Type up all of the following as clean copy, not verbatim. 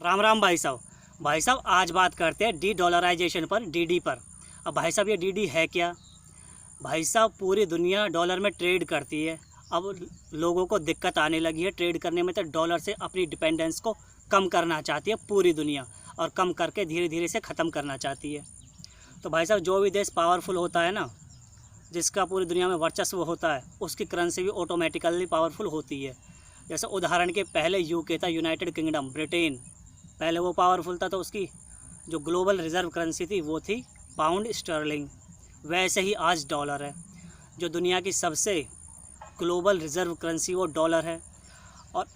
राम राम भाई साहब। भाई साहब आज बात करते हैं डी डॉलराइजेशन पर, डीडी पर। अब भाई साहब ये डीडी है क्या? भाई साहब पूरी दुनिया डॉलर में ट्रेड करती है। अब लोगों को दिक्कत आने लगी है ट्रेड करने में, तो डॉलर से अपनी डिपेंडेंस को कम करना चाहती है पूरी दुनिया, और कम करके धीरे धीरे से ख़त्म करना चाहती है। तो भाई साहब जो भी देश पावरफुल होता है ना, जिसका पूरी दुनिया में वर्चस्व होता है, उसकी करेंसी भी ऑटोमेटिकली पावरफुल होती है। जैसे उदाहरण के पहले यूके था, यूनाइटेड किंगडम, ब्रिटेन, पहले वो पावरफुल था, तो उसकी जो ग्लोबल रिज़र्व करेंसी थी वो थी पाउंड स्टर्लिंग। वैसे ही आज डॉलर है, जो दुनिया की सबसे ग्लोबल रिज़र्व करेंसी वो डॉलर है। और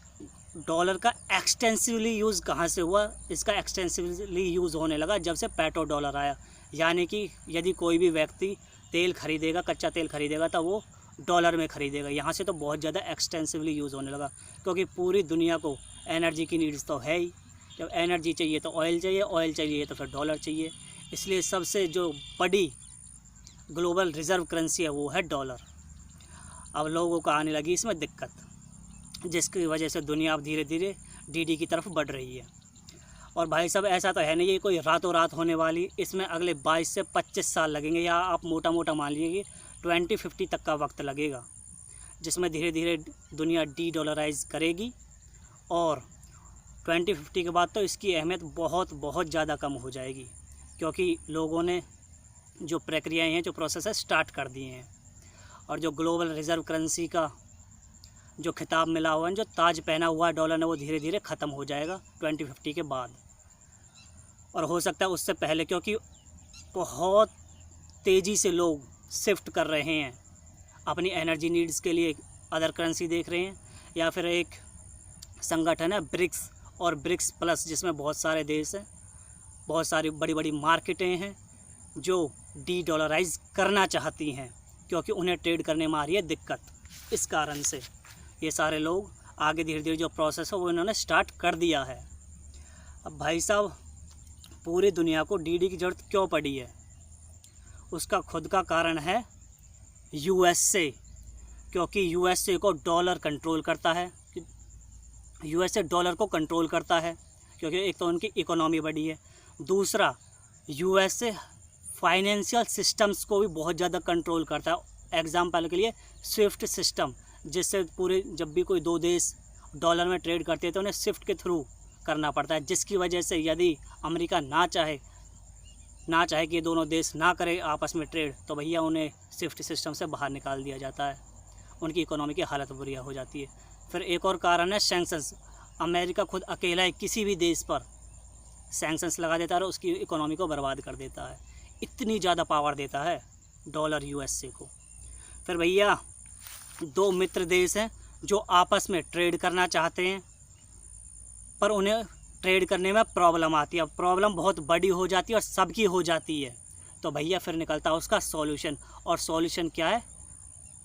डॉलर का एक्सटेंसिवली यूज़ कहाँ से हुआ? इसका एक्सटेंसिवली यूज़ होने लगा जब से पेट्रो डॉलर आया। यानी कि यदि कोई भी व्यक्ति तेल खरीदेगा, कच्चा तेल खरीदेगा, तो वो डॉलर में ख़रीदेगा। यहाँ से तो बहुत ज़्यादा एक्सटेंसिवली यूज़ होने लगा, क्योंकि पूरी दुनिया को एनर्जी की नीड्स तो है ही। जब एनर्जी चाहिए तो ऑयल चाहिए, ऑयल चाहिए तो फिर डॉलर चाहिए। इसलिए सबसे जो बड़ी ग्लोबल रिज़र्व करेंसी है वो है डॉलर। अब लोगों को आने लगी इसमें दिक्कत, जिसकी वजह से दुनिया अब धीरे धीरे डीडी की तरफ बढ़ रही है। और भाई साहब ऐसा तो है नहीं ये कोई रातों रात होने वाली, इसमें अगले 22 से 25 साल लगेंगे, या आप मोटा मोटा मान लीजिए कि 2050 तक का वक्त लगेगा, जिसमें धीरे धीरे दुनिया डी डॉलराइज करेगी। और 2050 के बाद तो इसकी अहमियत बहुत बहुत ज़्यादा कम हो जाएगी, क्योंकि लोगों ने जो प्रक्रियाएं हैं, जो प्रोसेस है, स्टार्ट कर दिए हैं। और जो ग्लोबल रिज़र्व करेंसी का जो खिताब मिला हुआ है, जो ताज पहना हुआ है डॉलर ने, वो धीरे धीरे ख़त्म हो जाएगा 2050 के बाद। और हो सकता है उससे पहले, क्योंकि बहुत तेज़ी से लोग शिफ्ट कर रहे हैं अपनी एनर्जी नीड्स के लिए, अदर करेंसी देख रहे हैं। या फिर एक संगठन है ब्रिक्स और ब्रिक्स प्लस, जिसमें बहुत सारे देश हैं, बहुत सारी बड़ी बड़ी मार्केटें हैं जो डी डॉलराइज करना चाहती हैं, क्योंकि उन्हें ट्रेड करने में आ रही है दिक्कत। इस कारण से ये सारे लोग आगे धीरे धीरे जो प्रोसेस है वो इन्होंने स्टार्ट कर दिया है। अब भाई साहब पूरी दुनिया को डीडी की ज़रूरत क्यों पड़ी है? उसका खुद का कारण है यूएसए, क्योंकि यूएसए को डॉलर कंट्रोल करता है। यूएसए डॉलर को कंट्रोल करता है क्योंकि एक तो उनकी इकोनॉमी बड़ी है, दूसरा यूएसए फाइनेंशियल सिस्टम्स को भी बहुत ज़्यादा कंट्रोल करता है। एग्जाम्पल के लिए स्विफ्ट सिस्टम, जिससे पूरे जब भी कोई दो देश डॉलर में ट्रेड करते हैं तो उन्हें स्विफ्ट के थ्रू करना पड़ता है, जिसकी वजह से यदि अमेरिका ना चाहे कि ये दोनों देश ना करें आपस में ट्रेड, तो भैया उन्हें स्विफ्ट सिस्टम से बाहर निकाल दिया जाता है, उनकी इकोनॉमी की हालत बुरी हो जाती है। फिर एक और कारण है सैंक्शंस। अमेरिका खुद अकेला है, किसी भी देश पर सैंक्शंस लगा देता है और उसकी इकोनॉमी को बर्बाद कर देता है। इतनी ज़्यादा पावर देता है डॉलर यूएसए को। फिर भैया दो मित्र देश हैं जो आपस में ट्रेड करना चाहते हैं, पर उन्हें ट्रेड करने में प्रॉब्लम आती है। प्रॉब्लम बहुत बड़ी हो जाती है और सबकी हो जाती है, तो भैया फिर निकलता है उसका सॉल्यूशन। और सॉल्यूशन क्या है?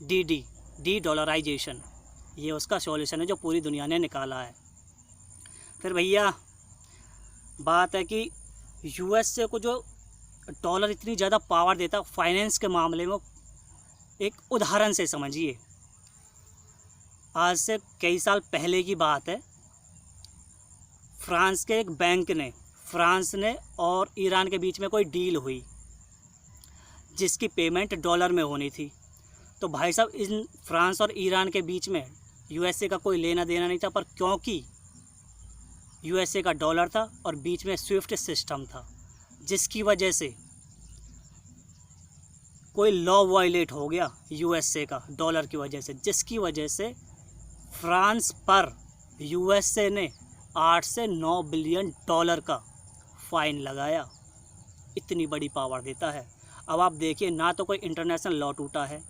Dedollarisation. ये उसका सॉल्यूशन है जो पूरी दुनिया ने निकाला है। फिर भैया बात है कि यूएसए को जो डॉलर इतनी ज़्यादा पावर देता है फाइनेंस के मामले में, एक उदाहरण से समझिए। आज से कई साल पहले की बात है, फ्रांस के एक बैंक ने, फ्रांस ने और ईरान के बीच में कोई डील हुई जिसकी पेमेंट डॉलर में होनी थी। तो भाई साहब इन फ्रांस और ईरान के बीच में यूएसए का कोई लेना देना नहीं था, पर क्योंकि यूएसए का डॉलर था और बीच में स्विफ्ट सिस्टम था, जिसकी वजह से कोई लॉ वायलेट हो गया यूएसए का डॉलर की वजह से, जिसकी वजह से फ्रांस पर यूएसए ने 8 से 9 बिलियन डॉलर का फ़ाइन लगाया। इतनी बड़ी पावर देता है। अब आप देखिए, ना तो कोई इंटरनेशनल लॉ टूटा है,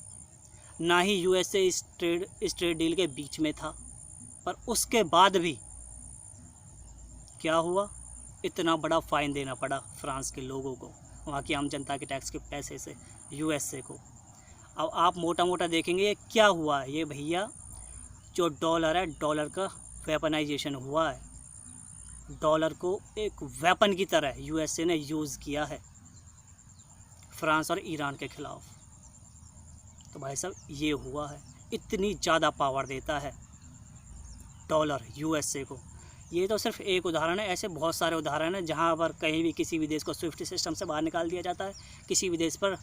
ना ही यूएसए इस ट्रेड डील के बीच में था, पर उसके बाद भी क्या हुआ? इतना बड़ा फ़ाइन देना पड़ा फ्रांस के लोगों को, वहाँ की आम जनता के टैक्स के पैसे से, यूएसए को। अब आप मोटा मोटा देखेंगे ये क्या हुआ है। ये भैया जो डॉलर है, डॉलर का वेपनाइजेशन हुआ है। डॉलर को एक वेपन की तरह यूएसए ने यूज़ किया है फ्रांस और ईरान के ख़िलाफ़। तो भाई साहब ये हुआ है, इतनी ज़्यादा पावर देता है डॉलर यूएसए को। ये तो सिर्फ एक उदाहरण है, ऐसे बहुत सारे उदाहरण हैं जहाँ पर कहीं भी किसी भी देश को स्विफ्ट सिस्टम से बाहर निकाल दिया जाता है, किसी भी देश पर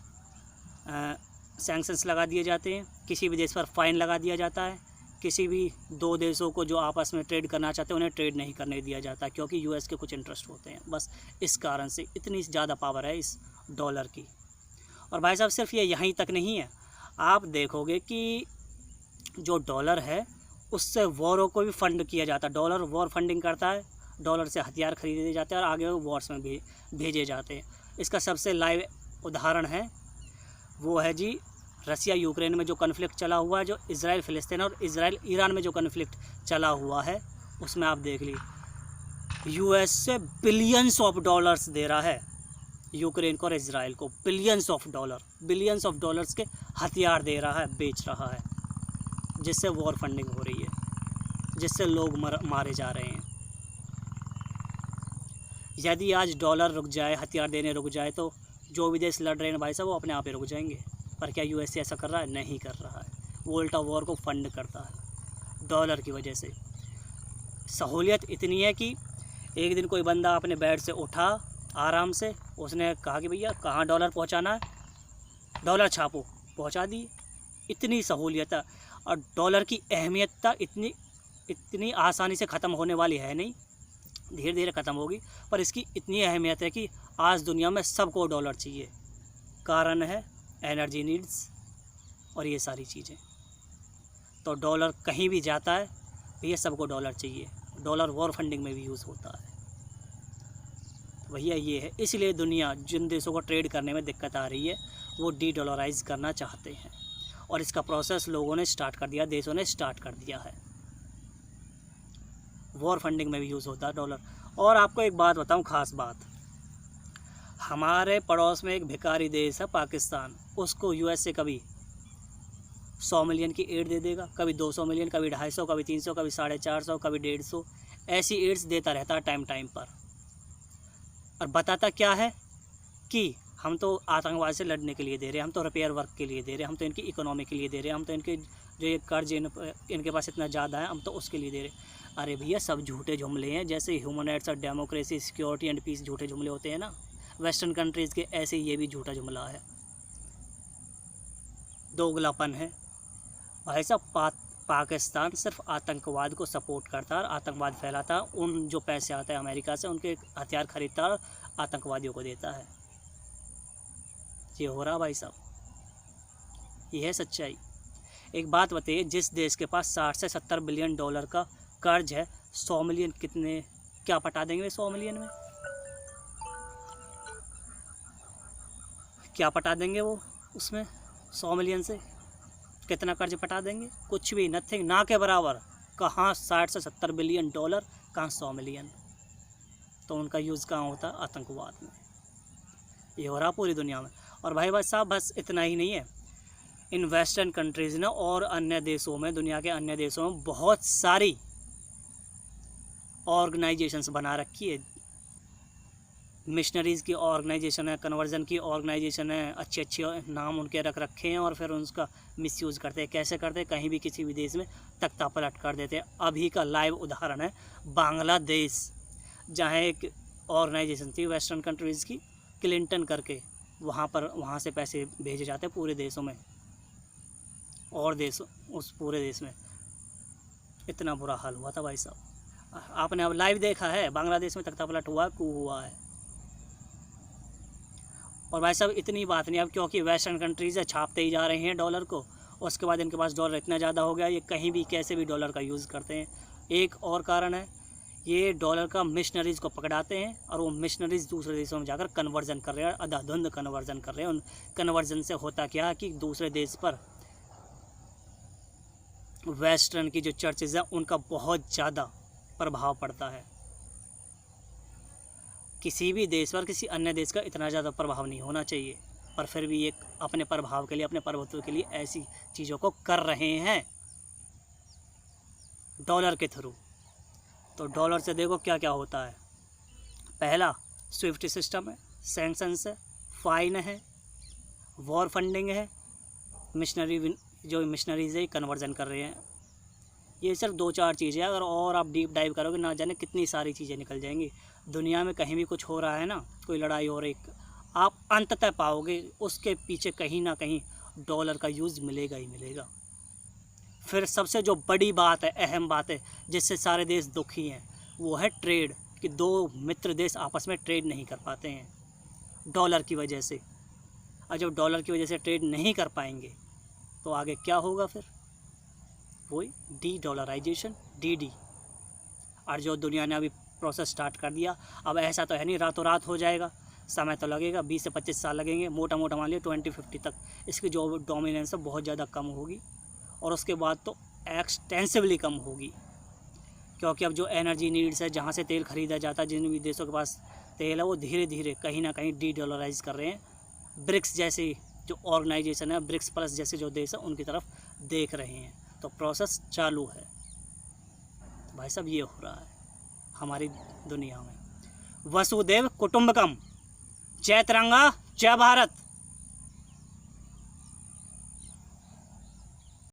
सैंक्शंस लगा दिए जाते हैं, किसी भी देश पर फ़ाइन लगा दिया जाता है, किसी भी दो देशों को जो आपस में ट्रेड करना चाहते हैं उन्हें ट्रेड नहीं करने दिया जाता, क्योंकि यूएस के कुछ इंटरेस्ट होते हैं। बस इस कारण से इतनी ज़्यादा पावर है इस डॉलर की। और भाई साहब सिर्फ ये यहीं तक नहीं है, आप देखोगे कि जो डॉलर है उससे वॉरों को भी फंड किया जाता है। डॉलर वॉर फंडिंग करता है, डॉलर से हथियार खरीदे जाते हैं और आगे वॉर्स में भी भेजे जाते हैं। इसका सबसे लाइव उदाहरण है वो है जी रसिया यूक्रेन में जो कन्फ्लिक्ट चला हुआ है, जो इज़राइल फ़िलिस्तीन और इज़राइल ईरान में जो कन्फ्लिक्ट चला हुआ है, उसमें आप देख लीजिए यूएस से बिलियंस ऑफ डॉलर्स दे रहा है यूक्रेन को और इज़राइल को। बिलियंस ऑफ डॉलर्स के हथियार दे रहा है, बेच रहा है, जिससे वॉर फंडिंग हो रही है, जिससे लोग मारे जा रहे हैं। यदि आज डॉलर रुक जाए, हथियार देने रुक जाए, तो जो भी देश लड़ रहे हैं भाई साहब वो अपने आप ही रुक जाएंगे। पर क्या यूएसए ऐसा कर रहा है? नहीं कर रहा है। वो उल्टा वॉर को फंड करता है डॉलर की वजह से। सहूलियत इतनी है कि एक दिन कोई बंदा अपने बेड से उठा आराम से, उसने कहा कि भैया कहाँ डॉलर पहुँचाना है, डॉलर छापो, पहुँचा दिए। इतनी सहूलियत है। और डॉलर की अहमियत इतनी आसानी से ख़त्म होने वाली है नहीं, धीरे धीरे ख़त्म होगी, पर इसकी इतनी अहमियत है कि आज दुनिया में सबको डॉलर चाहिए। कारण है एनर्जी नीड्स और ये सारी चीज़ें। तो डॉलर कहीं भी जाता है भैया सबको डॉलर चाहिए। डॉलर वॉर फंडिंग में भी यूज़ होता है। तो भैया ये है, इसलिए दुनिया जिन देशों को ट्रेड करने में दिक्कत आ रही है वो डी डॉलराइज करना चाहते हैं, और इसका प्रोसेस लोगों ने स्टार्ट कर दिया, देशों ने स्टार्ट कर दिया है। वॉर फंडिंग में भी यूज़ होता है डॉलर। और आपको एक बात बताऊं, ख़ास बात, हमारे पड़ोस में एक भिखारी देश है पाकिस्तान, उसको यूएस से कभी 100 मिलियन की एड दे देगा, कभी 200 मिलियन, कभी 250, कभी 300, कभी 450, कभी 150, ऐसी एड्स देता रहता है टाइम पर। और बताता क्या है कि हम तो आतंकवाद से लड़ने के लिए दे रहे हैं, हम तो रिपेयर वर्क के लिए दे रहे हैं, हम तो इनकी इकोनॉमी के लिए दे रहे हैं, हम तो इनके जो ये कर्ज इनके पास इतना ज़्यादा है हम तो उसके लिए दे रहे हैं। अरे भैया सब झूठे जुमले हैं। जैसे ह्यूमन राइट्स और डेमोक्रेसी, सिक्योरिटी एंड पीस झूठे जुमले होते हैं ना वेस्टर्न कंट्रीज़ के, ऐसे ये भी झूठा जुमला है, दोगलापन है। भाई साहब पाकिस्तान सिर्फ आतंकवाद को सपोर्ट करता है और आतंकवाद फैलाता है। उन जो पैसे आते हैं अमेरिका से उनके हथियार खरीदता है और आतंकवादियों को देता है। ये हो रहा भाई साहब, ये है सच्चाई। एक बात बताइए, जिस देश के पास 60 से 70 बिलियन डॉलर का कर्ज है, 100 मिलियन कितने क्या पटा देंगे? 100 मिलियन में क्या पटा देंगे वो? उसमें 100 मिलियन से कितना कर्ज पटा देंगे? कुछ भी, नथिंग, ना के बराबर। कहाँ 60 से 70 बिलियन डॉलर, कहाँ 100 मिलियन। तो उनका यूज़ कहाँ होता? आतंकवाद में। ये हो रहा पूरी दुनिया में। और भाई साहब बस इतना ही नहीं है, इन वेस्टर्न कंट्रीज़ ने और अन्य देशों में, दुनिया के अन्य देशों में बहुत सारी ऑर्गेनाइजेशंस बना रखी है। मिशनरीज़ की ऑर्गेनाइजेशन है, कन्वर्जन की ऑर्गेनाइजेशन है, अच्छे अच्छे नाम उनके रख रखे हैं, और फिर उनका मिसयूज़ करते हैं। कैसे करते हैं? कहीं भी किसी भी देश में तख्ता पलट कर देते हैं। अभी का लाइव उदाहरण है बांग्लादेश, जहाँ एक ऑर्गेनाइजेशन थी वेस्टर्न कंट्रीज़ की, क्लिंटन करके, वहाँ से पैसे भेजे जाते हैं पूरे देशों में, और देशों उस पूरे देश में इतना बुरा हाल हुआ था भाई साहब। आपने अब लाइव देखा है, बांग्लादेश में तख्ता पलट हुआ, कू हुआ है। और भाई साहब इतनी बात नहीं, अब क्योंकि वेस्टर्न कंट्रीज़ है, छापते ही जा रहे हैं डॉलर को, उसके बाद इनके पास डॉलर इतना ज़्यादा हो गया, ये कहीं भी कैसे भी डॉलर का यूज़ करते हैं। एक और कारण है, ये डॉलर का मिशनरीज़ को पकड़ाते हैं और वो मिशनरीज़ दूसरे देशों में जाकर कन्वर्जन कर रहे हैं, अंधाधुंध कन्वर्जन कर रहे हैं। उन कन्वर्जन से होता क्या है कि दूसरे देश पर वेस्टर्न की जो चर्चेज़ हैं उनका बहुत ज़्यादा प्रभाव पड़ता है। किसी भी देश पर किसी अन्य देश का इतना ज़्यादा प्रभाव नहीं होना चाहिए, पर फिर भी एक अपने प्रभाव के लिए, अपने प्रभुत्व के लिए ऐसी चीज़ों को कर रहे हैं डॉलर के थ्रू। तो डॉलर से देखो क्या क्या होता है। पहला स्विफ्ट सिस्टम है, सैंक्शंस है, फ़ाइन है, वॉर फंडिंग है, मिशनरीज़ है कन्वर्जन कर रहे हैं, ये सिर्फ 2-4 चीज़ें, अगर और आप डीप डाइव करोगे ना जाने कितनी सारी चीज़ें निकल जाएंगी। दुनिया में कहीं भी कुछ हो रहा है ना, कोई लड़ाई हो रही, आप अंततः पाओगे उसके पीछे कहीं ना कहीं डॉलर का यूज़ मिलेगा ही मिलेगा। फिर सबसे जो बड़ी बात है, अहम बात है, जिससे सारे देश दुखी हैं, वो है ट्रेड, कि 2 मित्र देश आपस में ट्रेड नहीं कर पाते हैं डॉलर की वजह से। और जब डॉलर की वजह से ट्रेड नहीं कर पाएंगे तो आगे क्या होगा फिर? वही डी डॉलराइजेशन, DD। और जो दुनिया ने अभी प्रोसेस स्टार्ट कर दिया, अब ऐसा तो है नहीं रातों रात हो जाएगा, समय तो लगेगा, 20 से 25 साल लगेंगे, मोटा मोटा मान लिया 2050 तक इसकी जो डोमिनेंस है बहुत ज़्यादा कम होगी, और उसके बाद तो एक्सटेंसिवली कम होगी। क्योंकि अब जो एनर्जी नीड्स है, जहाँ से तेल खरीदा जाता है, जिन भी देशों के पास तेल है, वो धीरे धीरे कहीं ना कहीं डी डॉलराइज कर रहे हैं। ब्रिक्स जैसी जो ऑर्गेनाइजेशन है, ब्रिक्स प्लस जैसे जो देश है, उनकी तरफ देख रहे हैं। तो प्रोसेस चालू है। तो भाई साहब ये हो रहा है हमारी दुनिया में। वसुदेव कुटुंबकम। जय तिरंगा, जय भारत।